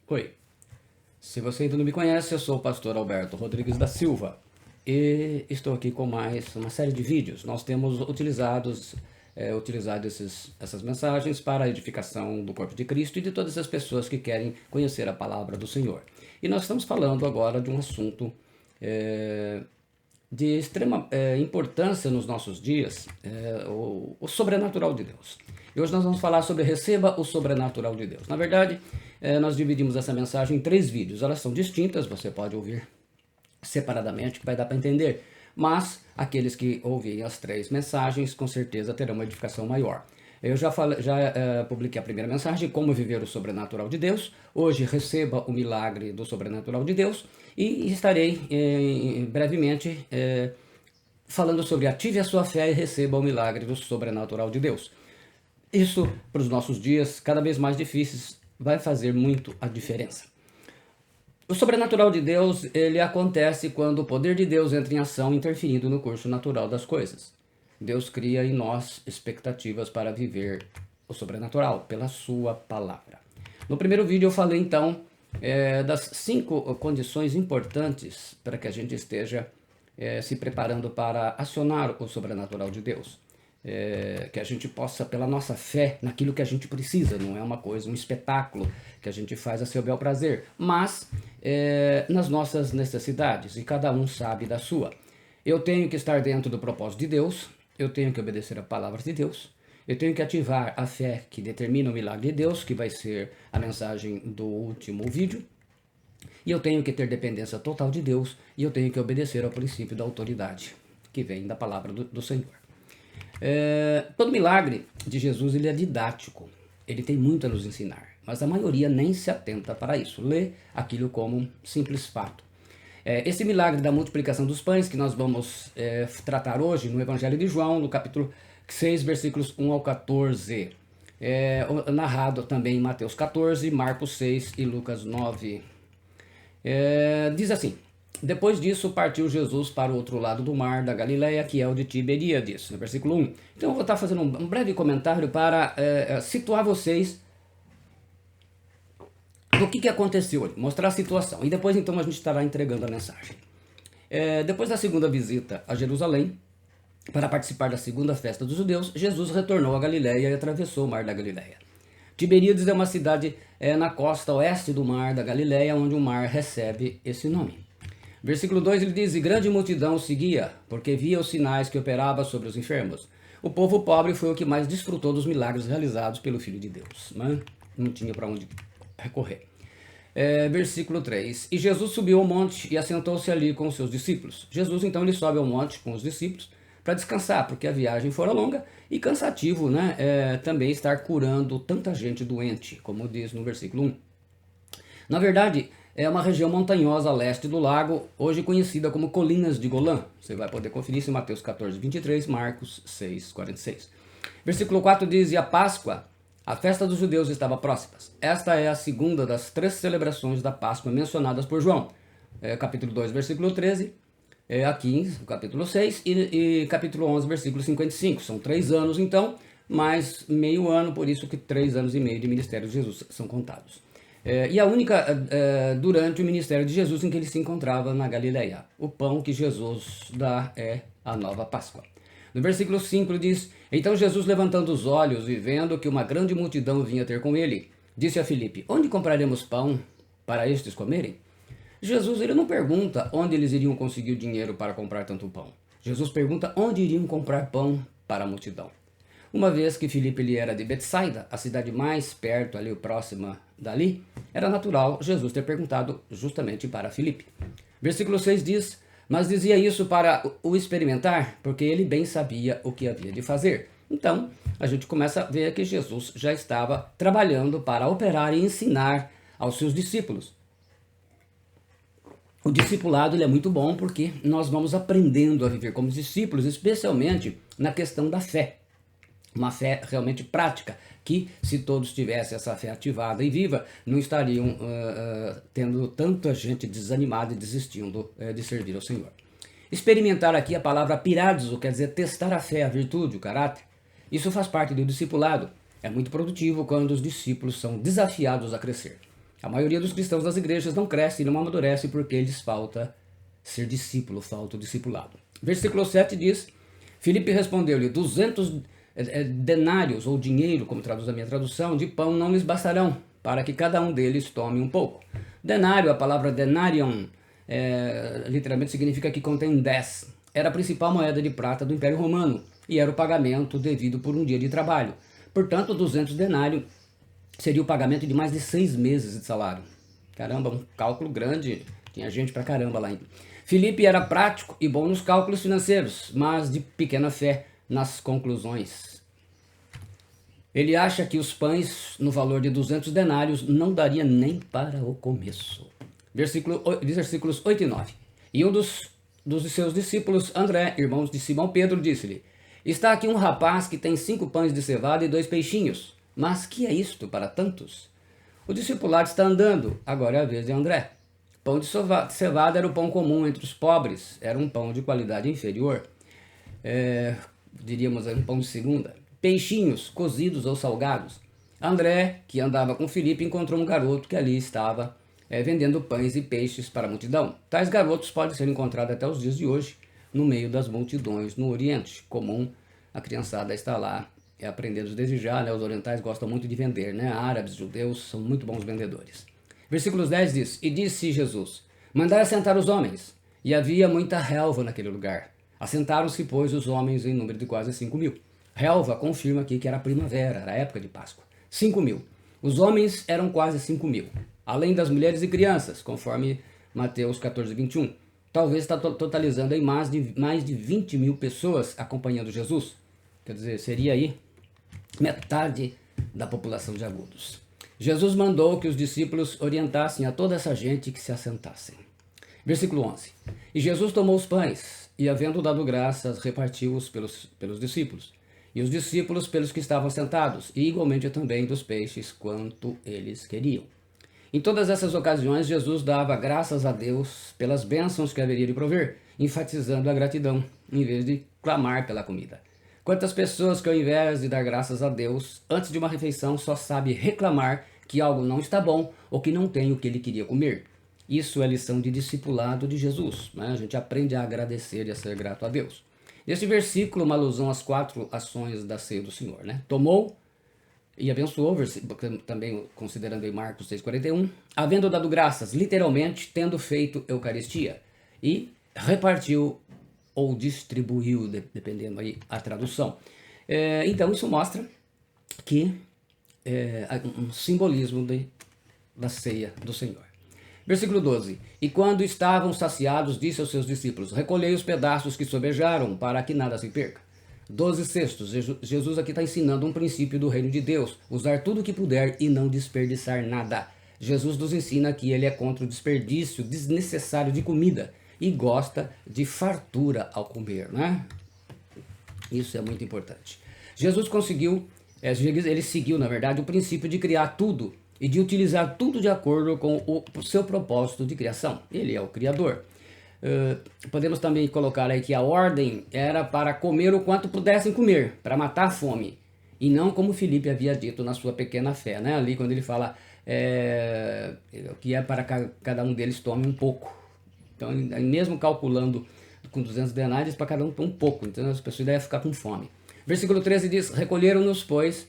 Oi, se você ainda não me conhece, eu sou o pastor Alberto Rodrigues da Silva e estou aqui com mais uma série de vídeos. Nós temos utilizado essas mensagens para a edificação do corpo de Cristo e de todas as pessoas que querem conhecer a palavra do Senhor. E nós estamos falando agora de um assunto de extrema importância nos nossos dias, o sobrenatural de Deus. E hoje nós vamos falar sobre receba o sobrenatural de Deus. Na verdade, nós dividimos essa mensagem em 3 vídeos. Elas são distintas, você pode ouvir separadamente, que vai dar para entender. Mas aqueles que ouvirem as 3 mensagens, com certeza terão uma edificação maior. Eu já publiquei a primeira mensagem, como viver o sobrenatural de Deus. Hoje, receba o milagre do sobrenatural de Deus. E estarei brevemente falando sobre ative a sua fé e receba o milagre do sobrenatural de Deus. Isso, para os nossos dias, cada vez mais difíceis, vai fazer muito a diferença. O sobrenatural de Deus, ele acontece quando o poder de Deus entra em ação, interferindo no curso natural das coisas. Deus cria em nós expectativas para viver o sobrenatural, pela sua palavra. No primeiro vídeo eu falei então das 5 condições importantes para que a gente esteja se preparando para acionar o sobrenatural de Deus. Que a gente possa, pela nossa fé, naquilo que a gente precisa, não é uma coisa, um espetáculo que a gente faz a seu bel prazer, mas nas nossas necessidades, e cada um sabe da sua. Eu tenho que estar dentro do propósito de Deus, eu tenho que obedecer a palavra de Deus, eu tenho que ativar a fé que determina o milagre de Deus, que vai ser a mensagem do último vídeo, e eu tenho que ter dependência total de Deus, e eu tenho que obedecer ao princípio da autoridade, que vem da palavra do Senhor. Todo milagre de Jesus ele é didático, ele tem muito a nos ensinar, mas a maioria nem se atenta para isso, lê aquilo como um simples fato. Esse milagre da multiplicação dos pães que nós vamos tratar hoje no Evangelho de João, no capítulo 6, versículos 1 ao 14, narrado também em Mateus 14, Marcos 6 e Lucas 9. Diz assim: depois disso partiu Jesus para o outro lado do mar da Galileia, que é o de Tiberíades, no versículo 1. Então eu vou estar fazendo um breve comentário para situar vocês do que aconteceu, mostrar a situação. E depois então a gente estará entregando a mensagem. Depois da segunda visita a Jerusalém, para participar da segunda festa dos judeus, Jesus retornou a Galileia e atravessou o mar da Galileia. Tiberíades é uma cidade na costa oeste do mar da Galileia, onde o mar recebe esse nome. Versículo 2 ele diz: e grande multidão o seguia, porque via os sinais que operava sobre os enfermos. O povo pobre foi o que mais desfrutou dos milagres realizados pelo Filho de Deus. Não tinha para onde recorrer. Versículo 3. E Jesus subiu ao monte e assentou-se ali com os seus discípulos. Jesus então ele sobe ao monte com os discípulos para descansar, porque a viagem fora longa e cansativo, também estar curando tanta gente doente, como diz no versículo 1. Na verdade, é uma região montanhosa a leste do lago, hoje conhecida como Colinas de Golã. Você vai poder conferir isso em Mateus 14, 23, Marcos 6, 46. Versículo 4 diz: e a Páscoa, a festa dos judeus, estava próxima. Esta é a segunda das 3 celebrações da Páscoa mencionadas por João. Capítulo 2, versículo 13, aqui, capítulo 6 e capítulo 11, versículo 55. São 3 anos então, mais meio ano, por isso que 3 anos e meio de ministério de Jesus são contados. E a única durante o ministério de Jesus em que ele se encontrava na Galileia. O pão que Jesus dá é a nova Páscoa. No versículo 5 diz: então Jesus, levantando os olhos e vendo que uma grande multidão vinha ter com ele, disse a Filipe: onde compraremos pão para estes comerem? Jesus ele não pergunta onde eles iriam conseguir o dinheiro para comprar tanto pão. Jesus pergunta onde iriam comprar pão para a multidão. Uma vez que Filipe ele era de Betsaida, a cidade mais perto, ali próxima dali, era natural Jesus ter perguntado justamente para Filipe. Versículo 6 diz: mas dizia isso para o experimentar, porque ele bem sabia o que havia de fazer. Então, a gente começa a ver que Jesus já estava trabalhando para operar e ensinar aos seus discípulos. O discipulado ele é muito bom porque nós vamos aprendendo a viver como discípulos, especialmente na questão da fé. Uma fé realmente prática, que se todos tivessem essa fé ativada e viva, não estariam tendo tanta gente desanimada e desistindo de servir ao Senhor. Experimentar aqui a palavra piradzo, quer dizer testar a fé, a virtude, o caráter. Isso faz parte do discipulado. É muito produtivo quando os discípulos são desafiados a crescer. A maioria dos cristãos das igrejas não cresce e não amadurece porque lhes falta ser discípulo, falta o discipulado. Versículo 7 diz: Filipe respondeu-lhe: 200 denários, ou dinheiro, como traduz a minha tradução, de pão não lhes bastarão, para que cada um deles tome um pouco. Denário, a palavra denarion, literalmente significa que contém 10. Era a principal moeda de prata do Império Romano e era o pagamento devido por um dia de trabalho. Portanto, 200 denários seria o pagamento de mais de 6 meses de salário. Caramba, um cálculo grande. Tinha gente pra caramba lá. Filipe era prático e bom nos cálculos financeiros, mas de pequena fé nas conclusões. Ele acha que os pães no valor de 200 denários não daria nem para o começo. Versículos 8 e 9. E um dos seus discípulos, André, irmãos de Simão Pedro, disse-lhe: Está aqui um rapaz que tem 5 pães de cevada e 2 peixinhos. Mas que é isto para tantos? O discipulado está andando, agora é a vez de André. Pão de cevada era o pão comum entre os pobres, era um pão de qualidade inferior. Diríamos um pão de segunda. Peixinhos, cozidos ou salgados. André, que andava com Filipe, encontrou um garoto que ali estava vendendo pães e peixes para a multidão. Tais garotos podem ser encontrados até os dias de hoje, no meio das multidões no Oriente. Comum a criançada está lá aprendendo desde já, né? Os orientais gostam muito de vender, né? Árabes, judeus são muito bons vendedores. Versículos 10 diz: E disse Jesus: Mandai assentar os homens. E havia muita relva naquele lugar. Assentaram-se, pois, os homens em número de quase 5.000. Relva confirma aqui que era primavera, era a época de Páscoa. 5.000. Os homens eram quase 5.000. Além das mulheres e crianças, conforme Mateus 14, 21. Talvez está totalizando aí mais de 20.000 pessoas acompanhando Jesus. Quer dizer, seria aí metade da população de Agudos. Jesus mandou que os discípulos orientassem a toda essa gente que se assentassem. Versículo 11. E Jesus tomou os pães e, havendo dado graças, repartiu-os pelos discípulos. E os discípulos pelos que estavam sentados, e igualmente também dos peixes, quanto eles queriam. Em todas essas ocasiões, Jesus dava graças a Deus pelas bênçãos que haveria de prover, enfatizando a gratidão, em vez de clamar pela comida. Quantas pessoas que, ao invés de dar graças a Deus, antes de uma refeição, só sabe reclamar que algo não está bom ou que não tem o que ele queria comer. Isso é lição de discipulado de Jesus, né? A gente aprende a agradecer e a ser grato a Deus. Neste versículo, uma alusão às 4 ações da ceia do Senhor, né? Tomou e abençoou, também considerando em Marcos 6,41, havendo dado graças, literalmente, tendo feito Eucaristia, e repartiu ou distribuiu, dependendo aí a tradução. Então isso mostra que um simbolismo da ceia do Senhor. Versículo 12. E quando estavam saciados, disse aos seus discípulos: Recolhei os pedaços que sobejaram, para que nada se perca. 12 cestos. Jesus aqui está ensinando um princípio do reino de Deus: usar tudo o que puder e não desperdiçar nada. Jesus nos ensina que ele é contra o desperdício desnecessário de comida e gosta de fartura ao comer, né? Isso é muito importante. Jesus ele seguiu, na verdade, o princípio de criar tudo e de utilizar tudo de acordo com o seu propósito de criação. Ele é o Criador. Podemos também colocar aí que a ordem era para comer o quanto pudessem comer, para matar a fome, e não como Filipe havia dito na sua pequena fé, né? Ali quando ele fala que é para cada um deles tome um pouco. Então, mesmo calculando com 200 denários, para cada um um pouco, então as pessoas devem ficar com fome. Versículo 13 diz: Recolheram-nos, pois,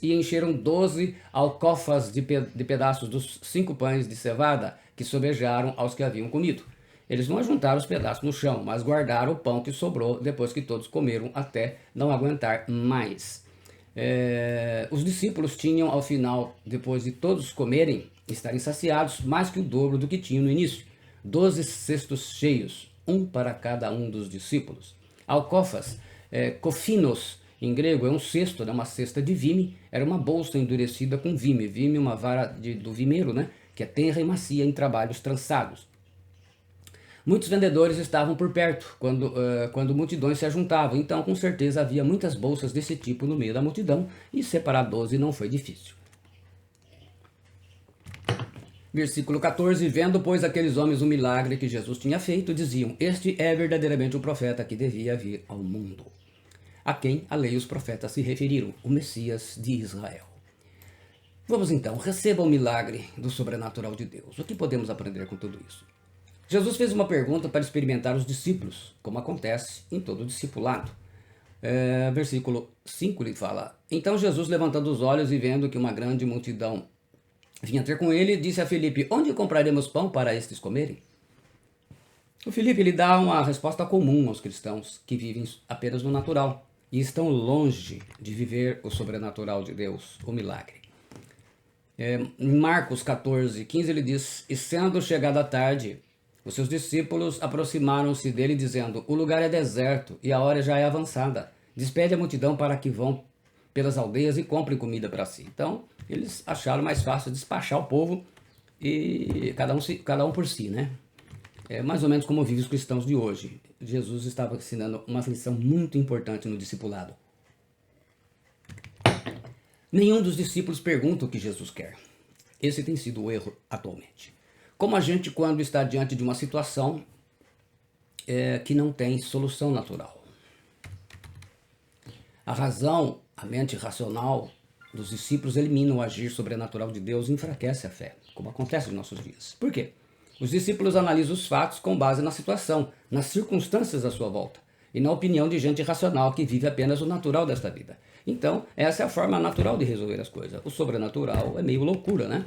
e encheram 12 alcofas de pedaços dos 5 pães de cevada que sobejaram aos que haviam comido. Eles não ajuntaram os pedaços no chão, mas guardaram o pão que sobrou depois que todos comeram até não aguentar mais. Os discípulos tinham, ao final, depois de todos comerem, estarem saciados, mais que o dobro do que tinham no início. 12 cestos cheios, um para cada um dos discípulos. Alcofas, kofinos, em grego, é um cesto, né, uma cesta de vime, era uma bolsa endurecida com vime. Vime, uma vara do vimeiro, né, que é tenra e macia em trabalhos trançados. Muitos vendedores estavam por perto quando multidões se ajuntavam, então com certeza havia muitas bolsas desse tipo no meio da multidão, e separar 12 não foi difícil. Versículo 14, vendo, pois, aqueles homens o milagre que Jesus tinha feito, diziam: Este é verdadeiramente o profeta que devia vir ao mundo. A quem a lei e os profetas se referiram, o Messias de Israel. Vamos então, receba o milagre do sobrenatural de Deus. O que podemos aprender com tudo isso? Jesus fez uma pergunta para experimentar os discípulos, como acontece em todo discipulado. Versículo 5 ele fala: Então Jesus, levantando os olhos e vendo que uma grande multidão vinha ter com ele, disse a Filipe: Onde compraremos pão para estes comerem? O Filipe ele dá uma resposta comum aos cristãos que vivem apenas no natural e estão longe de viver o sobrenatural de Deus, o milagre. Em Marcos 14:15 ele diz: E sendo chegada a tarde, os seus discípulos aproximaram-se dele, dizendo: O lugar é deserto e a hora já é avançada. Despede a multidão para que vão pelas aldeias e comprem comida para si. Então, eles acharam mais fácil despachar o povo e cada um por si, né? É mais ou menos como vivem os cristãos de hoje. Jesus estava ensinando uma lição muito importante no discipulado. Nenhum dos discípulos pergunta o que Jesus quer. Esse tem sido o erro atualmente. Como a gente, quando está diante de uma situação que não tem solução natural. A razão, a mente racional dos discípulos elimina o agir sobrenatural de Deus e enfraquece a fé, como acontece nos nossos dias. Por quê? Os discípulos analisam os fatos com base na situação, nas circunstâncias à sua volta, e na opinião de gente racional que vive apenas o natural desta vida. Então, essa é a forma natural de resolver as coisas. O sobrenatural é meio loucura, né?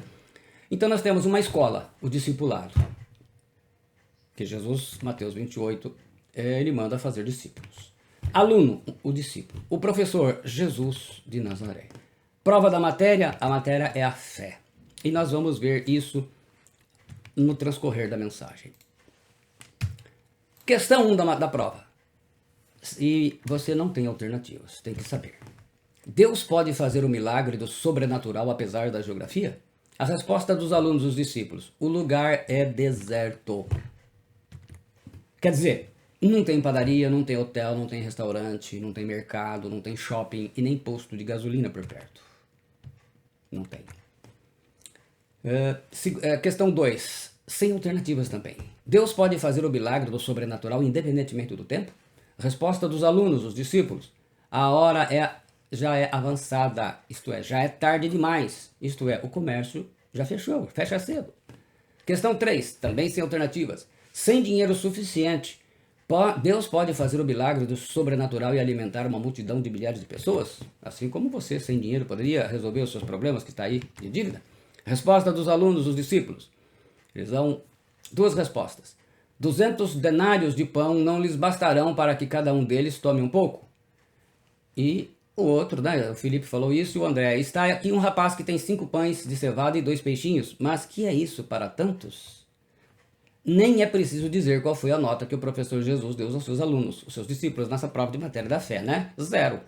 Então nós temos uma escola, o discipulado, que Jesus, Mateus 28, ele manda fazer discípulos. Aluno, o discípulo. O professor, Jesus de Nazaré. Prova da matéria, a matéria é a fé. E nós vamos ver isso no transcorrer da mensagem. Questão 1 da prova. E você não tem alternativas, tem que saber. Deus pode fazer o milagre do sobrenatural apesar da geografia? A resposta dos alunos, dos discípulos: o lugar é deserto. Quer dizer, não tem padaria, não tem hotel, não tem restaurante, não tem mercado, não tem shopping e nem posto de gasolina por perto. Não tem. Questão 2. Sem alternativas também. Deus pode fazer o milagre do sobrenatural independentemente do tempo? Resposta dos alunos, os discípulos: a hora já é avançada, isto é, já é tarde demais, isto é, o comércio já fechou, fecha cedo. Questão 3, também sem alternativas. Sem dinheiro suficiente, Deus pode fazer o milagre do sobrenatural e alimentar uma multidão de milhares de pessoas? Assim como você, sem dinheiro, poderia resolver os seus problemas que está aí de dívida? Resposta dos alunos, dos discípulos. Eles dão duas respostas. 200 denários de pão não lhes bastarão para que cada um deles tome um pouco? E o outro, né, o Filipe falou isso e o André: está aqui um rapaz que tem 5 pães de cevada e 2 peixinhos, mas que é isso para tantos? Nem é preciso dizer qual foi a nota que o professor Jesus deu aos seus alunos, os seus discípulos, nessa prova de matéria da fé, né? 0.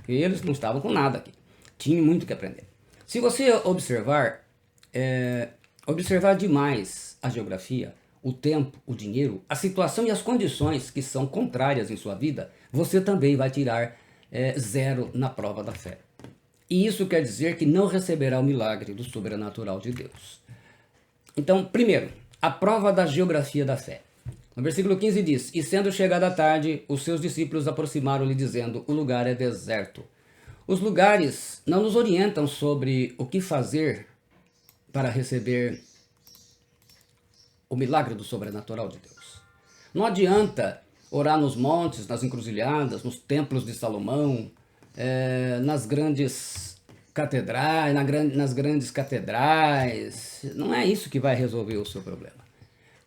E eles não estavam com nada aqui. Tinham muito que aprender. Se você observar demais a geografia, o tempo, o dinheiro, a situação e as condições que são contrárias em sua vida, você também vai tirar 0 na prova da fé. E isso quer dizer que não receberá o milagre do sobrenatural de Deus. Então, primeiro, a prova da geografia da fé. No versículo 15 diz: E sendo chegada a tarde, os seus discípulos aproximaram-lhe dizendo: O lugar é deserto. Os lugares não nos orientam sobre o que fazer para receber o milagre do sobrenatural de Deus. Não adianta orar nos montes, nas encruzilhadas, nos templos de Salomão, nas grandes catedrais, nas grandes catedrais. Não é isso que vai resolver o seu problema.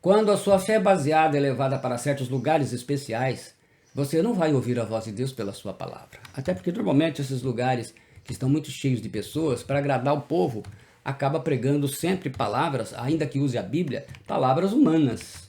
Quando a sua fé é baseada e levada para certos lugares especiais, você não vai ouvir a voz de Deus pela sua palavra. Até porque normalmente esses lugares que estão muito cheios de pessoas, para agradar o povo, acaba pregando sempre palavras, ainda que use a Bíblia, palavras humanas.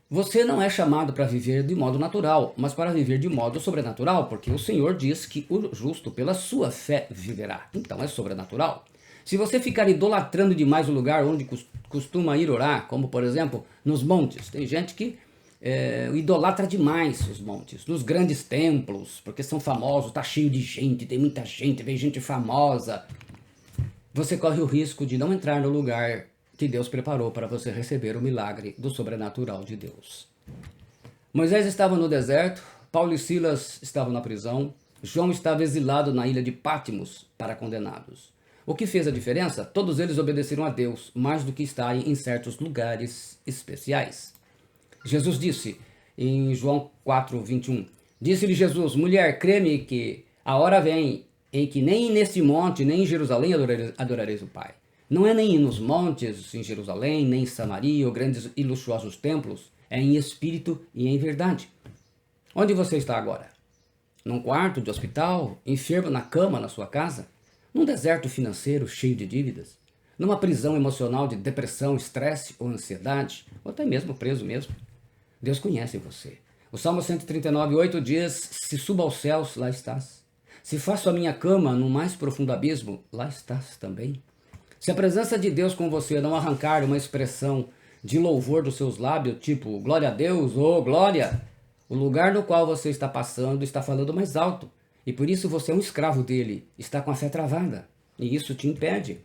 Você não é chamado para viver de modo natural, mas para viver de modo sobrenatural, porque o Senhor diz que o justo pela sua fé viverá. Então é sobrenatural. Se você ficar idolatrando demais o lugar onde costuma ir orar, como por exemplo nos montes, tem gente que idolatra demais os montes, nos grandes templos, porque são famosos, está cheio de gente, tem muita gente, vem gente famosa. Você corre o risco de não entrar no lugar que Deus preparou para você receber o milagre do sobrenatural de Deus. Moisés estava no deserto, Paulo e Silas estavam na prisão, João estava exilado na ilha de Pátimos para condenados. O que fez a diferença? Todos eles obedeceram a Deus, mais do que estarem em certos lugares especiais. Jesus disse em João 4:21, disse-lhe Jesus, mulher, crê-me que a hora vem em que nem neste monte, nem em Jerusalém adorareis o Pai. Não é nem nos montes em Jerusalém, nem em Samaria, ou grandes e luxuosos templos, é em espírito e em verdade. Onde você está agora? Num quarto de hospital, enfermo na cama na sua casa? Num deserto financeiro cheio de dívidas? Numa prisão emocional de depressão, estresse ou ansiedade? Ou até mesmo preso mesmo? Deus conhece você. O Salmo 139:8 diz, se subo aos céus, lá estás. Se faço a minha cama no mais profundo abismo, lá estás também. Se a presença de Deus com você não arrancar uma expressão de louvor dos seus lábios, tipo glória a Deus ou glória, o lugar no qual você está passando está falando mais alto. E por isso você é um escravo dele, está com a fé travada. E isso te impede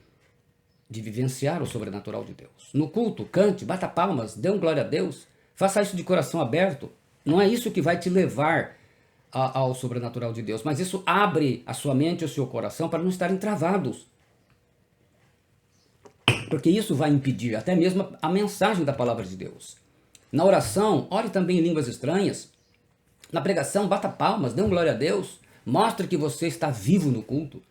de vivenciar o sobrenatural de Deus. No culto, cante, bata palmas, dê um glória a Deus, faça isso de coração aberto. Não é isso que vai te levar ao sobrenatural de Deus, mas isso abre a sua mente e o seu coração para não estarem travados. Porque isso vai impedir até mesmo a mensagem da palavra de Deus. Na oração, ore também em línguas estranhas. Na pregação, bata palmas, dê um glória a Deus. Mostre que você está vivo no culto.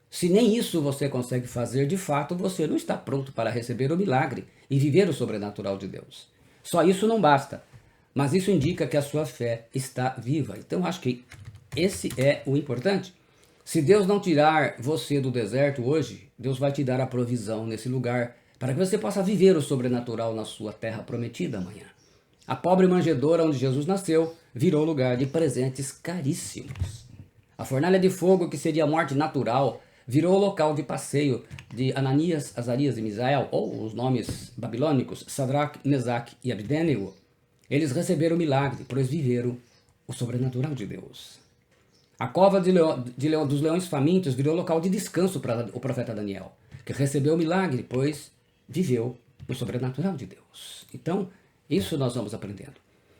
Se nem isso você consegue fazer, de fato, você não está pronto para receber o milagre e viver o sobrenatural de Deus. Só isso não basta. Mas isso indica que a sua fé está viva. Então, acho que esse é o importante. Se Deus não tirar você do deserto hoje, Deus vai te dar a provisão nesse lugar para que você possa viver o sobrenatural na sua terra prometida amanhã. A pobre manjedoura onde Jesus nasceu virou lugar de presentes caríssimos. A fornalha de fogo, que seria a morte natural, virou local de passeio de Ananias, Azarias e Misael, ou os nomes babilônicos, Sadraque, Mesaque e Abdênego. Eles receberam o milagre, pois viveram o sobrenatural de Deus. A cova dos leões famintos virou local de descanso para o profeta Daniel, que recebeu o milagre, pois viveu o sobrenatural de Deus. Então, isso nós vamos aprendendo.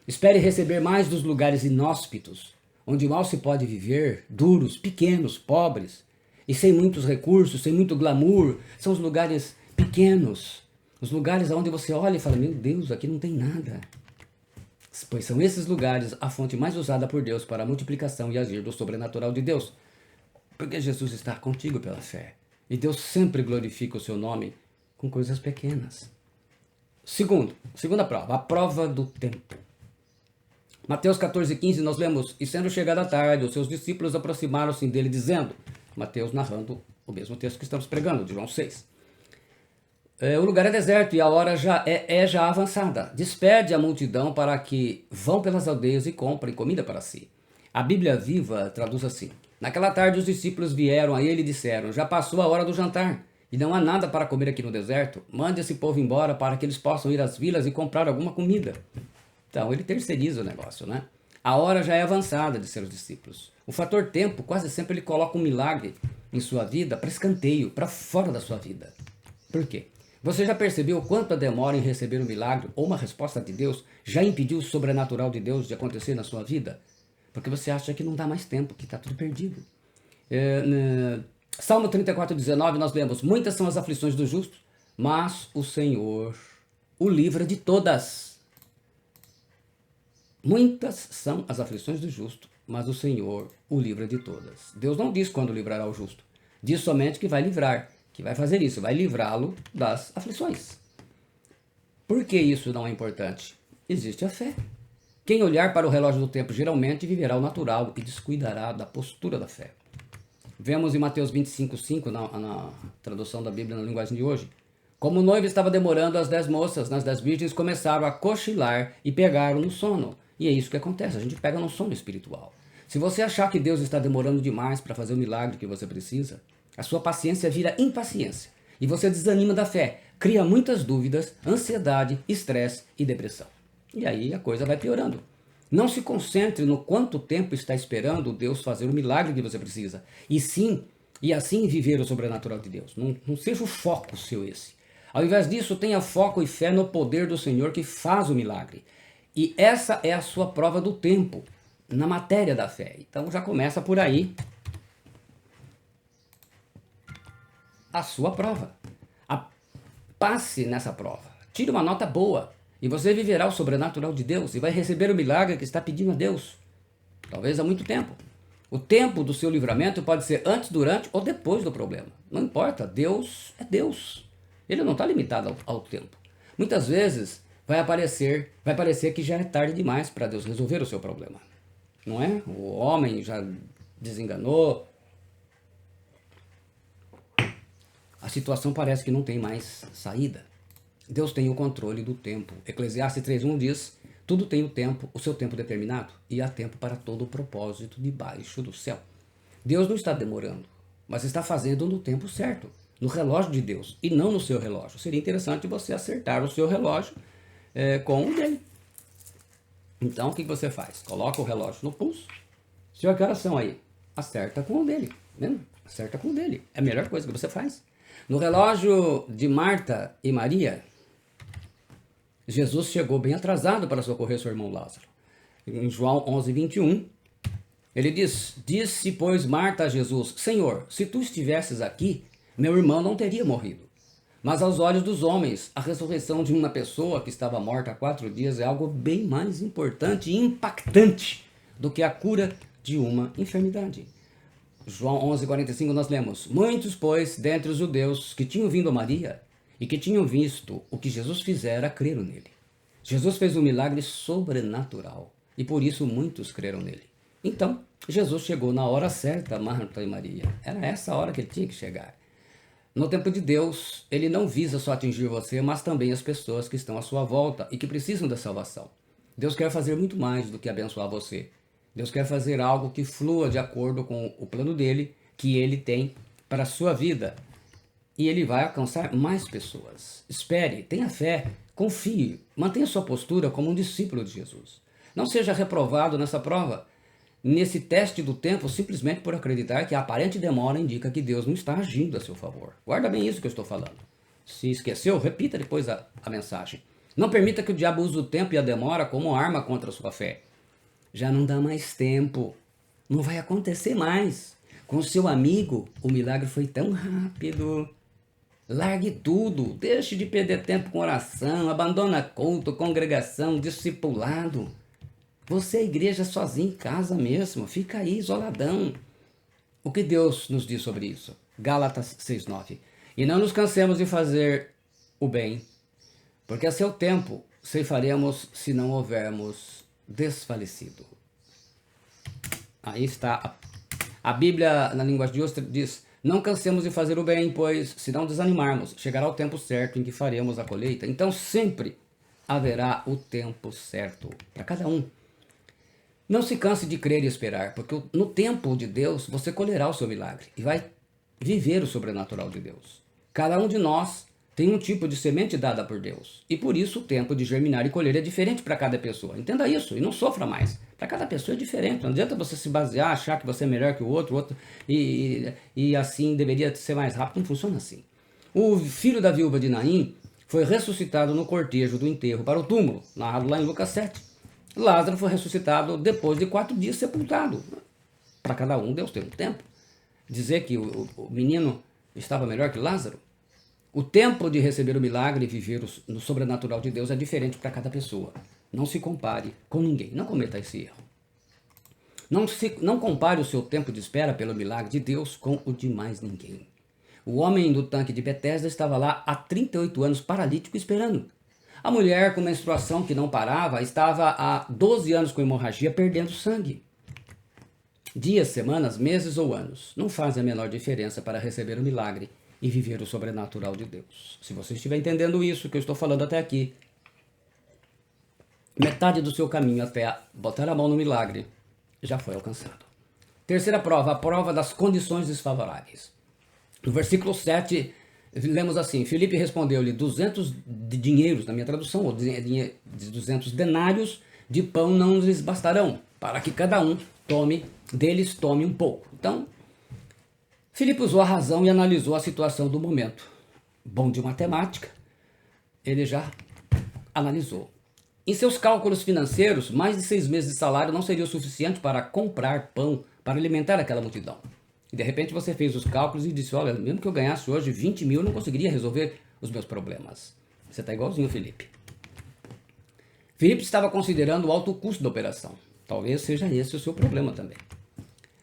Espere receber mais dos lugares inóspitos, onde mal se pode viver, duros, pequenos, pobres, e sem muitos recursos, sem muito glamour. São os lugares pequenos, os lugares onde você olha e fala, meu Deus, aqui não tem nada. Pois são esses lugares a fonte mais usada por Deus para a multiplicação e agir do sobrenatural de Deus. Porque Jesus está contigo pela fé. E Deus sempre glorifica o seu nome com coisas pequenas. Segunda prova, a prova do tempo. Mateus 14:15 nós lemos, e sendo chegada a tarde, os seus discípulos aproximaram-se dele dizendo, Mateus narrando o mesmo texto que estamos pregando, de João 6. O lugar é deserto e a hora já é avançada. Despede a multidão para que vão pelas aldeias e comprem comida para si. A Bíblia Viva traduz assim. Naquela tarde os discípulos vieram a ele e disseram, já passou a hora do jantar e não há nada para comer aqui no deserto. Mande esse povo embora para que eles possam ir às vilas e comprar alguma comida. Então ele terceiriza o negócio, né? A hora já é avançada, disseram os discípulos. O fator tempo quase sempre ele coloca um milagre em sua vida para escanteio, para fora da sua vida. Por quê? Você já percebeu quanto a demora em receber um milagre ou uma resposta de Deus já impediu o sobrenatural de Deus de acontecer na sua vida? Porque você acha que não dá mais tempo, que está tudo perdido. Salmo 34:19 nós lemos, muitas são as aflições do justo, mas o Senhor o livra de todas. Muitas são as aflições do justo, mas o Senhor o livra de todas. Deus não diz quando livrará o justo, diz somente que vai livrar. Que vai fazer isso, vai livrá-lo das aflições. Por que isso não é importante? Existe a fé. Quem olhar para o relógio do tempo geralmente viverá o natural e descuidará da postura da fé. Vemos em Mateus 25:5, na tradução da Bíblia na linguagem de hoje, como o noivo estava demorando, as 10 moças, nas 10 virgens, começaram a cochilar e pegaram no sono. E é isso que acontece, a gente pega no sono espiritual. Se você achar que Deus está demorando demais para fazer o milagre que você precisa, a sua paciência vira impaciência e você desanima da fé, cria muitas dúvidas, ansiedade, estresse e depressão. E aí a coisa vai piorando. Não se concentre no quanto tempo está esperando Deus fazer o milagre que você precisa, e assim viver o sobrenatural de Deus. Não seja o foco seu esse. Ao invés disso, tenha foco e fé no poder do Senhor que faz o milagre. E essa é a sua prova do tempo, na matéria da fé. Então já começa por aí. a sua prova. Passe nessa prova. Tire uma nota boa. E você viverá o sobrenatural de Deus e vai receber o milagre que está pedindo a Deus. Talvez há muito tempo. O tempo do seu livramento pode ser antes, durante ou depois do problema. Não importa, Deus é Deus. Ele não está limitado ao tempo. Muitas vezes vai parecer que já é tarde demais para Deus resolver o seu problema. Não é? O homem já desenganou. A situação parece que não tem mais saída. Deus tem o controle do tempo. Eclesiastes 3:1 diz: tudo tem o tempo, o seu tempo determinado, e há tempo para todo o propósito debaixo do céu. Deus não está demorando, mas está fazendo no tempo certo, no relógio de Deus, e não no seu relógio. Seria interessante você acertar o seu relógio com o dele. Então, o que você faz? Coloca o relógio no pulso. Senhor, que horas são aí? Acerta com o dele. Né? Acerta com o dele. É a melhor coisa que você faz. No relógio de Marta e Maria, Jesus chegou bem atrasado para socorrer seu irmão Lázaro. Em João 11:21, ele diz: disse, pois, Marta a Jesus: Senhor, se tu estivesses aqui, meu irmão não teria morrido. Mas aos olhos dos homens, a ressurreição de uma pessoa que estava morta há 4 dias é algo bem mais importante e impactante do que a cura de uma enfermidade. João 11:45 nós lemos: muitos, pois, dentre os judeus que tinham vindo a Maria e que tinham visto o que Jesus fizera, creram nele. Jesus fez um milagre sobrenatural e por isso muitos creram nele. Então, Jesus chegou na hora certa a Marta e Maria. Era essa hora que ele tinha que chegar. No tempo de Deus, ele não visa só atingir você, mas também as pessoas que estão à sua volta e que precisam da salvação. Deus quer fazer muito mais do que abençoar você. Deus quer fazer algo que flua de acordo com o plano dele, que ele tem para a sua vida. E ele vai alcançar mais pessoas. Espere, tenha fé, confie, mantenha sua postura como um discípulo de Jesus. Não seja reprovado nessa prova, nesse teste do tempo, simplesmente por acreditar que a aparente demora indica que Deus não está agindo a seu favor. Guarda bem isso que eu estou falando. Se esqueceu, repita depois a mensagem. Não permita que o diabo use o tempo e a demora como arma contra a sua fé. Já não dá mais tempo. Não vai acontecer mais. Com o seu amigo, o milagre foi tão rápido. Largue tudo. Deixe de perder tempo com oração. Abandona culto, congregação, discipulado. Você é igreja sozinho em casa mesmo. Fica aí isoladão. O que Deus nos diz sobre isso? Gálatas 6:9. E não nos cansemos de fazer o bem, porque a seu tempo ceifaremos se não houvermos desfalecido. Aí está. A Bíblia, na linguagem de hoje, diz: não cansemos de fazer o bem, pois, se não desanimarmos, chegará o tempo certo em que faremos a colheita. Então, sempre haverá o tempo certo para cada um. Não se canse de crer e esperar, porque no tempo de Deus, você colherá o seu milagre e vai viver o sobrenatural de Deus. Cada um de nós tem um tipo de semente dada por Deus. E por isso o tempo de germinar e colher é diferente para cada pessoa. Entenda isso e não sofra mais. Para cada pessoa é diferente. Não adianta você se basear, achar que você é melhor que o outro e assim deveria ser mais rápido. Não funciona assim. O filho da viúva de Naim foi ressuscitado no cortejo do enterro para o túmulo, narrado lá em Lucas 7. Lázaro foi ressuscitado depois de 4 dias sepultado. Para cada um, Deus tem um tempo. Dizer que o menino estava melhor que Lázaro? O tempo de receber o milagre e viver no sobrenatural de Deus é diferente para cada pessoa. Não se compare com ninguém. Não cometa esse erro. Não compare o seu tempo de espera pelo milagre de Deus com o de mais ninguém. O homem do tanque de Betesda estava lá há 38 anos paralítico esperando. A mulher com menstruação que não parava estava há 12 anos com hemorragia perdendo sangue. Dias, semanas, meses ou anos não fazem a menor diferença para receber o milagre e viver o sobrenatural de Deus. Se você estiver entendendo isso que eu estou falando até aqui, metade do seu caminho até botar a mão no milagre já foi alcançado. Terceira prova, a prova das condições desfavoráveis. No versículo 7, lemos assim: Filipe respondeu-lhe: 200 dinheiros, na minha tradução, ou 200 denários de pão não lhes bastarão, para que cada um deles tome um pouco. Então, Filipe usou a razão e analisou a situação do momento. Bom de matemática, ele já analisou. Em seus cálculos financeiros, mais de 6 meses de salário não seria o suficiente para comprar pão para alimentar aquela multidão. E de repente você fez os cálculos e disse, olha, mesmo que eu ganhasse hoje 20 mil, eu não conseguiria resolver os meus problemas. Você está igualzinho, Felipe. Felipe estava considerando o alto custo da operação. Talvez seja esse o seu problema também.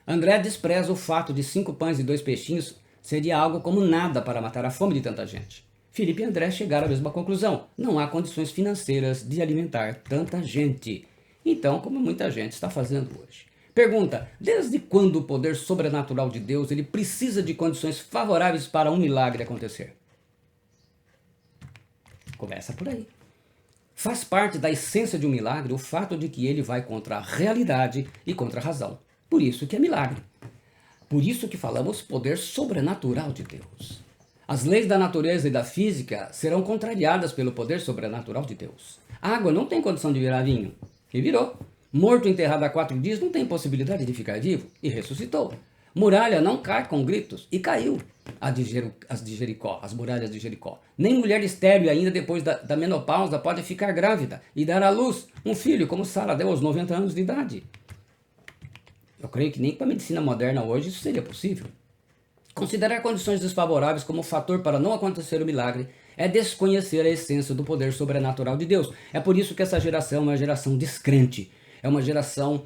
André despreza o fato de 5 pães e 2 peixinhos seria algo como nada para matar a fome de tanta gente. Felipe e André chegaram à mesma conclusão. Não há condições financeiras de alimentar tanta gente. Então, como muita gente está fazendo hoje. Pergunta, desde quando o poder sobrenatural de Deus ele precisa de condições favoráveis para um milagre acontecer? Começa por aí. Faz parte da essência de um milagre o fato de que ele vai contra a realidade e contra a razão. Por isso que é milagre. Por isso que falamos poder sobrenatural de Deus. As leis da natureza e da física serão contrariadas pelo poder sobrenatural de Deus. A água não tem condição de virar vinho. E virou. Morto enterrado há 4 dias não tem possibilidade de ficar vivo. E ressuscitou. Muralha não cai com gritos. E caiu. As de Jericó, as muralhas de Jericó. Nem mulher estéril ainda depois da menopausa pode ficar grávida e dar à luz um filho, como Sara deu aos 90 anos de idade. Eu creio que nem com a medicina moderna hoje isso seria possível. Considerar condições desfavoráveis como fator para não acontecer o milagre é desconhecer a essência do poder sobrenatural de Deus. É por isso que essa geração é uma geração descrente. É uma geração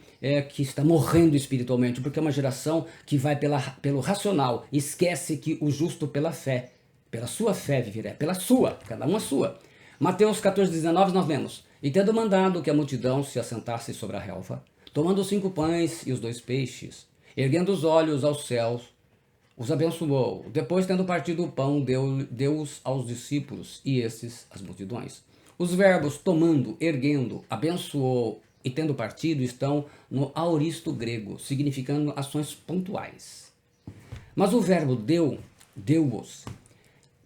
que está morrendo espiritualmente, porque é uma geração que vai pelo racional. Esquece que o justo pela fé, pela sua fé viverá, pela sua, cada uma sua. Mateus 14:19 nós lemos, e tendo mandado que a multidão se assentasse sobre a relva, tomando os 5 pães e os 2 peixes, erguendo os olhos aos céus, os abençoou. Depois, tendo partido o pão, deu-os aos discípulos, e esses às multidões. Os verbos tomando, erguendo, abençoou e tendo partido estão no aoristo grego, significando ações pontuais. Mas o verbo deu-os,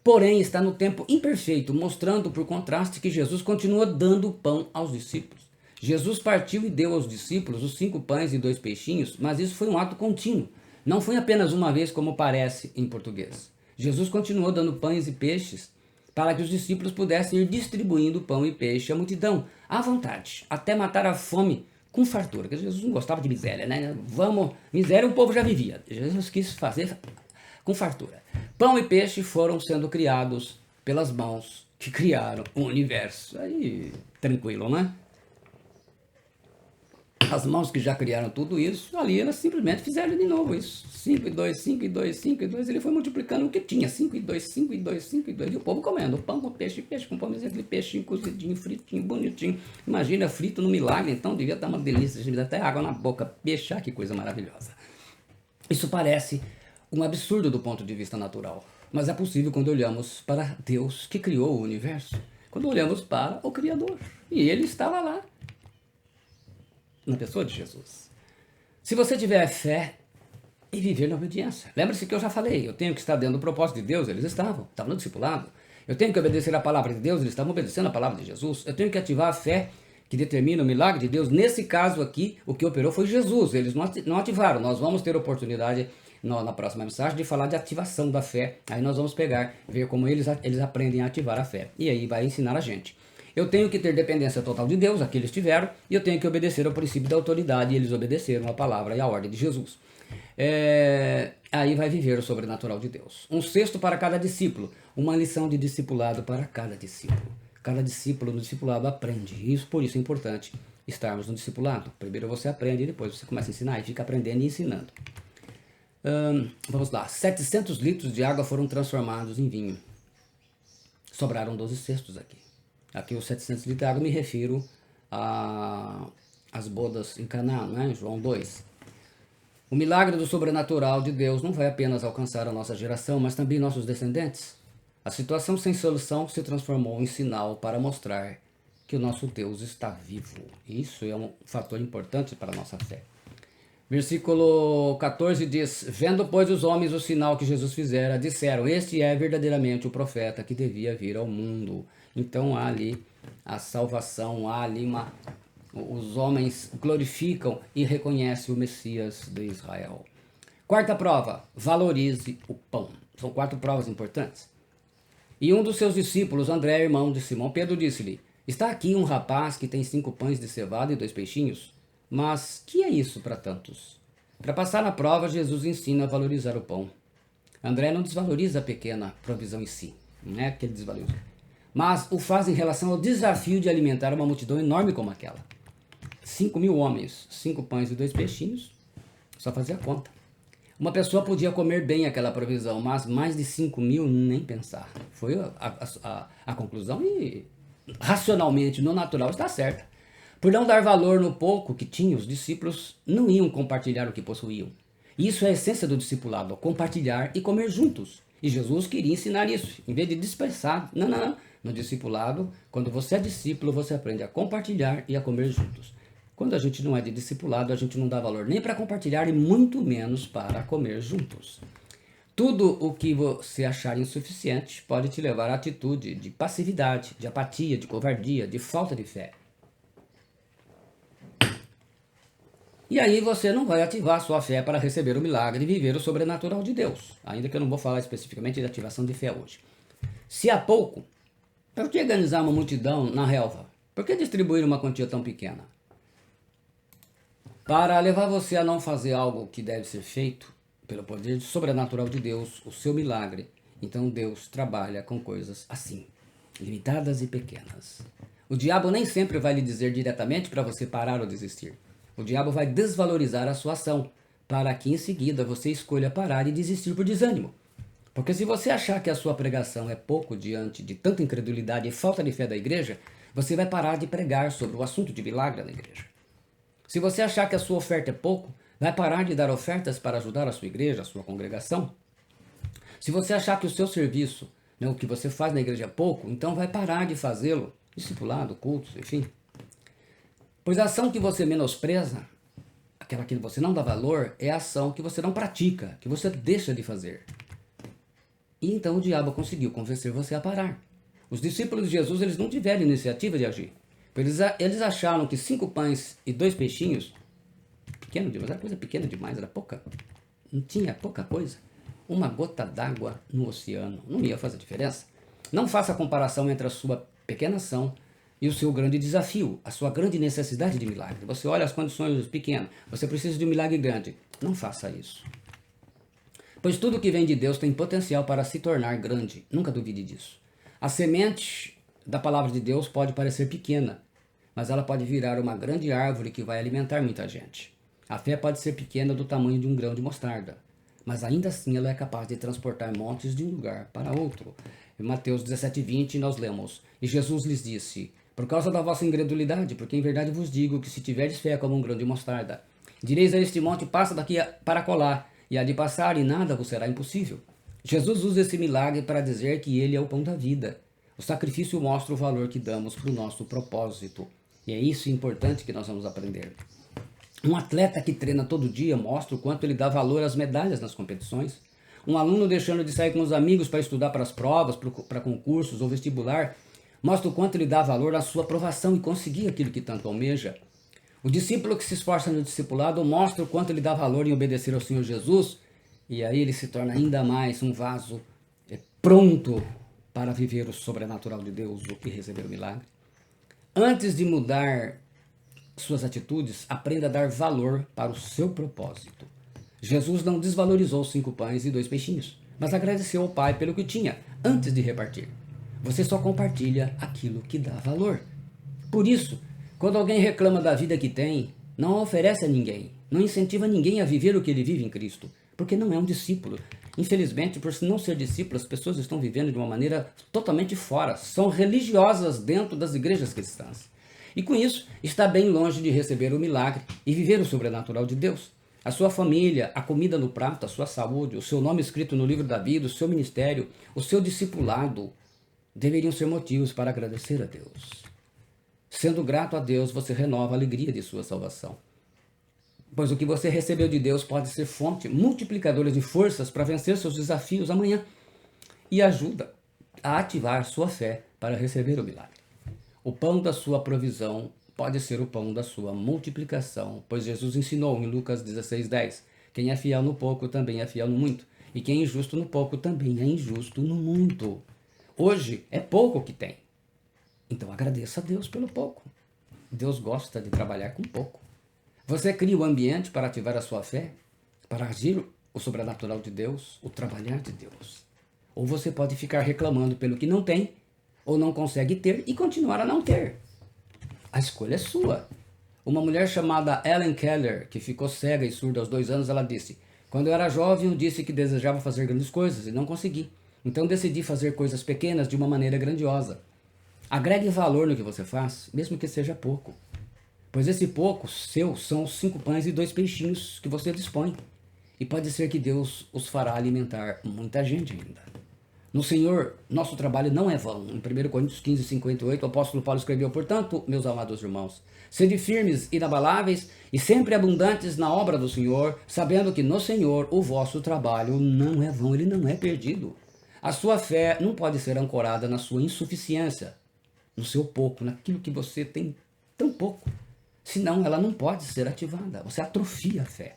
porém está no tempo imperfeito, mostrando por contraste que Jesus continua dando pão aos discípulos. Jesus partiu e deu aos discípulos os 5 pães e 2 peixinhos, mas isso foi um ato contínuo. Não foi apenas uma vez como parece em português. Jesus continuou dando pães e peixes para que os discípulos pudessem ir distribuindo pão e peixe à multidão, à vontade, até matar a fome com fartura. Porque Jesus não gostava de miséria, né? Miséria o povo já vivia. Jesus quis fazer com fartura. Pão e peixe foram sendo criados pelas mãos que criaram o universo. Aí, tranquilo, né? As mãos que já criaram tudo isso, ali elas simplesmente fizeram de novo isso. 5 e 2, 5 e 2, 5 e 2. Ele foi multiplicando o que tinha. 5 e 2, 5 e 2, 5 e 2. E o povo comendo. Pão com peixe, peixe com pão, mas aquele peixinho cozidinho, fritinho, bonitinho. Imagina, frito no milagre, então devia dar uma delícia. A gente dá até água na boca. Peixe, que coisa maravilhosa. Isso parece um absurdo do ponto de vista natural. Mas é possível quando olhamos para Deus que criou o universo. Quando olhamos para o Criador. E ele estava lá. Na pessoa de Jesus. Se você tiver fé e viver na obediência. Lembre-se que eu já falei, eu tenho que estar dentro do propósito de Deus, eles estavam no discipulado. Eu tenho que obedecer a palavra de Deus, eles estavam obedecendo a palavra de Jesus. Eu tenho que ativar a fé que determina o milagre de Deus. Nesse caso aqui, o que operou foi Jesus, eles não ativaram. Nós vamos ter oportunidade na próxima mensagem de falar de ativação da fé. Aí nós vamos ver como eles aprendem a ativar a fé. E aí vai ensinar a gente. Eu tenho que ter dependência total de Deus, aqui eles tiveram, e eu tenho que obedecer ao princípio da autoridade, e eles obedeceram a palavra e a ordem de Jesus. Aí vai viver o sobrenatural de Deus. Um cesto para cada discípulo, uma lição de discipulado para cada discípulo. Cada discípulo no discipulado aprende, isso por isso é importante estarmos no discipulado. Primeiro você aprende, depois você começa a ensinar, e fica aprendendo e ensinando. Vamos lá, 700 litros de água foram transformados em vinho. Sobraram 12 cestos aqui. Aqui os 700 litros de água me refiro às bodas em Caná, né? João 2. O milagre do sobrenatural de Deus não vai apenas alcançar a nossa geração, mas também nossos descendentes. A situação sem solução se transformou em sinal para mostrar que o nosso Deus está vivo. Isso é um fator importante para a nossa fé. Versículo 14 diz, vendo pois os homens o sinal que Jesus fizera, disseram, este é verdadeiramente o profeta que devia vir ao mundo. Então há ali a salvação, há ali os homens glorificam e reconhecem o Messias de Israel. Quarta prova, valorize o pão. São 4 provas importantes. E um dos seus discípulos, André, irmão de Simão Pedro, disse-lhe, está aqui um rapaz que tem 5 pães de cevada e 2 peixinhos, mas que é isso para tantos? Para passar na prova, Jesus ensina a valorizar o pão. André não desvaloriza a pequena provisão em si, não é que ele desvaloriza, mas o faz em relação ao desafio de alimentar uma multidão enorme como aquela. 5.000 homens, 5 pães e 2 peixinhos, só fazia conta. Uma pessoa podia comer bem aquela provisão, mas mais de 5.000 nem pensar. Foi a conclusão e racionalmente, no natural, está certa. Por não dar valor no pouco que tinham, os discípulos não iam compartilhar o que possuíam. Isso é a essência do discipulado, compartilhar e comer juntos. E Jesus queria ensinar isso, em vez de dispersar. Não. No discipulado, quando você é discípulo, você aprende a compartilhar e a comer juntos. Quando a gente não é de discipulado, a gente não dá valor nem para compartilhar e muito menos para comer juntos. Tudo o que você achar insuficiente pode te levar à atitude de passividade, de apatia, de covardia, de falta de fé. E aí você não vai ativar sua fé para receber o milagre e viver o sobrenatural de Deus. Ainda que eu não vou falar especificamente de ativação de fé hoje. Se há pouco, por que organizar uma multidão na relva? Por que distribuir uma quantia tão pequena? Para levar você a não fazer algo que deve ser feito pelo poder sobrenatural de Deus, o seu milagre. Então Deus trabalha com coisas assim, limitadas e pequenas. O diabo nem sempre vai lhe dizer diretamente para você parar ou desistir. O diabo vai desvalorizar a sua ação, para que em seguida você escolha parar e desistir por desânimo. Porque se você achar que a sua pregação é pouco diante de tanta incredulidade e falta de fé da igreja, você vai parar de pregar sobre o assunto de milagre na igreja. Se você achar que a sua oferta é pouco, vai parar de dar ofertas para ajudar a sua igreja, a sua congregação. Se você achar que o seu serviço, o que você faz na igreja é pouco, então vai parar de fazê-lo, discipulado, cultos, enfim. Pois a ação que você menospreza, aquela que você não dá valor, é a ação que você não pratica, que você deixa de fazer. E então o diabo conseguiu convencer você a parar. Os discípulos de Jesus, eles não tiveram iniciativa de agir. Eles acharam que 5 pães e 2 peixinhos, pequeno demais, era coisa pequena demais, era pouca, não tinha pouca coisa. Uma gota d'água no oceano não ia fazer diferença. Não faça comparação entre a sua pequena ação e o seu grande desafio, a sua grande necessidade de milagre. Você olha as condições pequenas, você precisa de um milagre grande. Não faça isso. Pois tudo que vem de Deus tem potencial para se tornar grande. Nunca duvide disso. A semente da palavra de Deus pode parecer pequena, mas ela pode virar uma grande árvore que vai alimentar muita gente. A fé pode ser pequena do tamanho de um grão de mostarda, mas ainda assim ela é capaz de transportar montes de um lugar para outro. Em Mateus 17:20 nós lemos, e Jesus lhes disse, por causa da vossa incredulidade, porque em verdade vos digo que se tiverdes fé como um grão de mostarda, direis a este monte, passa daqui para colar, e há de passar, e nada vos será impossível. Jesus usa esse milagre para dizer que ele é o pão da vida. O sacrifício mostra o valor que damos para o nosso propósito. E é isso importante que nós vamos aprender. Um atleta que treina todo dia mostra o quanto ele dá valor às medalhas nas competições. Um aluno deixando de sair com os amigos para estudar para as provas, para concursos ou vestibular, mostra o quanto ele dá valor à sua aprovação e conseguir aquilo que tanto almeja. O discípulo que se esforça no discipulado mostra o quanto ele dá valor em obedecer ao Senhor Jesus, e aí ele se torna ainda mais um vaso pronto para viver o sobrenatural de Deus e receber o milagre. Antes de mudar suas atitudes, aprenda a dar valor para o seu propósito. Jesus não desvalorizou 5 pães e 2 peixinhos, mas agradeceu ao Pai pelo que tinha antes de repartir. Você só compartilha aquilo que dá valor. Por isso, quando alguém reclama da vida que tem, não a oferece a ninguém, não incentiva ninguém a viver o que ele vive em Cristo, porque não é um discípulo. Infelizmente, por não ser discípulo, as pessoas estão vivendo de uma maneira totalmente fora, são religiosas dentro das igrejas cristãs. E com isso, está bem longe de receber o milagre e viver o sobrenatural de Deus. A sua família, a comida no prato, a sua saúde, o seu nome escrito no livro da vida, o seu ministério, o seu discipulado, deveriam ser motivos para agradecer a Deus. Sendo grato a Deus, você renova a alegria de sua salvação. Pois o que você recebeu de Deus pode ser fonte multiplicadora de forças para vencer seus desafios amanhã e ajuda a ativar sua fé para receber o milagre. O pão da sua provisão pode ser o pão da sua multiplicação, pois Jesus ensinou em Lucas 16:10, quem é fiel no pouco também é fiel no muito, e quem é injusto no pouco também é injusto no muito. Hoje é pouco que tem, então agradeça a Deus pelo pouco. Deus gosta de trabalhar com pouco. Você cria o ambiente para ativar a sua fé? para agir o sobrenatural de Deus, o trabalhar de Deus. Ou você pode ficar reclamando pelo que não tem, ou não consegue ter e continuar a não ter. A escolha é sua. Uma mulher chamada Ellen Keller, que ficou cega e surda aos 2 anos, ela disse: quando eu era jovem, eu disse que desejava fazer grandes coisas e não consegui. Então decidi fazer coisas pequenas de uma maneira grandiosa. Agregue valor no que você faz, mesmo que seja pouco. Pois esse pouco seu são os 5 pães e 2 peixinhos que você dispõe. E pode ser que Deus os fará alimentar muita gente ainda. No Senhor, nosso trabalho não é vão. Em 1 Coríntios 15, 58, o apóstolo Paulo escreveu: portanto, meus amados irmãos, sede firmes, inabaláveis e sempre abundantes na obra do Senhor, sabendo que no Senhor o vosso trabalho não é vão, ele não é perdido. A sua fé não pode ser ancorada na sua insuficiência, no seu pouco, naquilo que você tem tão pouco. Senão ela não pode ser ativada. Você atrofia a fé.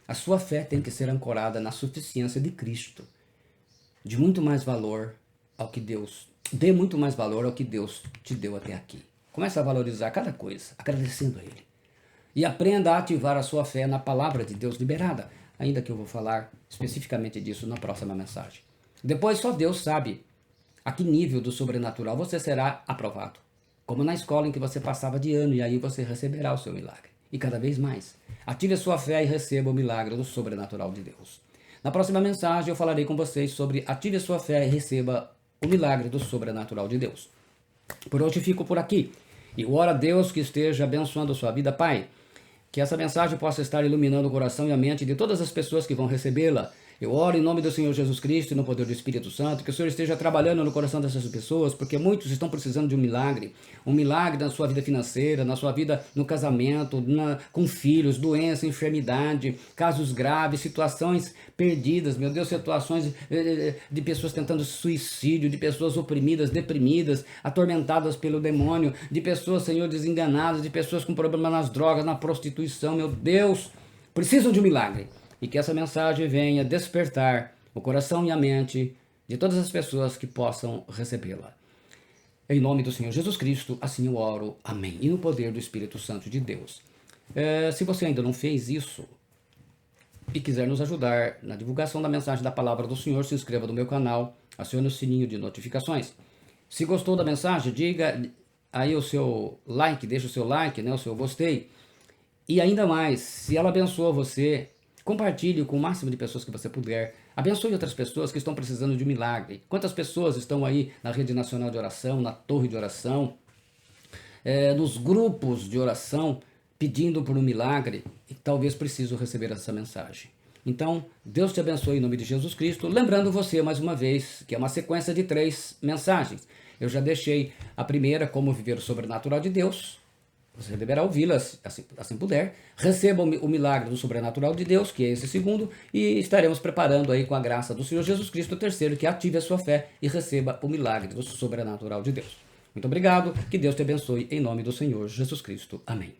A sua fé tem que ser ancorada na suficiência de Cristo. De muito mais valor ao que Deus, dê muito mais valor ao que Deus te deu até aqui. Comece a valorizar cada coisa, agradecendo a Ele. E aprenda a ativar a sua fé na palavra de Deus liberada, ainda que eu vou falar especificamente disso na próxima mensagem. Depois só Deus sabe a que nível do sobrenatural você será aprovado. Como na escola em que você passava de ano, e aí você receberá o seu milagre. E cada vez mais. Ative a sua fé e receba o milagre do sobrenatural de Deus. Na próxima mensagem eu falarei com vocês sobre ative a sua fé e receba o milagre do sobrenatural de Deus. Por hoje fico por aqui. E oro a Deus que esteja abençoando a sua vida, Pai. Que essa mensagem possa estar iluminando o coração e a mente de todas as pessoas que vão recebê-la. Eu oro em nome do Senhor Jesus Cristo e no poder do Espírito Santo, que o Senhor esteja trabalhando no coração dessas pessoas, porque muitos estão precisando de um milagre na sua vida financeira, na sua vida no casamento, com filhos, doença, enfermidade, casos graves, situações perdidas, meu Deus, situações de pessoas tentando suicídio, de pessoas oprimidas, deprimidas, atormentadas pelo demônio, de pessoas, Senhor, desenganadas, de pessoas com problema nas drogas, na prostituição, meu Deus, precisam de um milagre. E que essa mensagem venha despertar o coração e a mente de todas as pessoas que possam recebê-la. Em nome do Senhor Jesus Cristo, assim eu oro. Amém. E no poder do Espírito Santo de Deus. Se você ainda não fez isso e quiser nos ajudar na divulgação da mensagem da palavra do Senhor, se inscreva no meu canal, acione o sininho de notificações. Se gostou da mensagem, diga aí o seu like, deixa o seu like, né, o seu gostei. E ainda mais, se ela abençoa você, compartilhe com o máximo de pessoas que você puder. Abençoe outras pessoas que estão precisando de um milagre. Quantas pessoas estão aí na rede nacional de oração, na torre de oração, nos grupos de oração, pedindo por um milagre e talvez precisam receber essa mensagem. Então, Deus te abençoe em nome de Jesus Cristo. Lembrando você, mais uma vez, que é uma sequência de 3 mensagens. Eu já deixei a primeira, como viver o sobrenatural de Deus. Você deverá ouvi-las, assim puder. Receba o milagre do sobrenatural de Deus, que é esse segundo, e estaremos preparando aí com a graça do Senhor Jesus Cristo o terceiro, que ative a sua fé e receba o milagre do sobrenatural de Deus. Muito obrigado, que Deus te abençoe em nome do Senhor Jesus Cristo. Amém.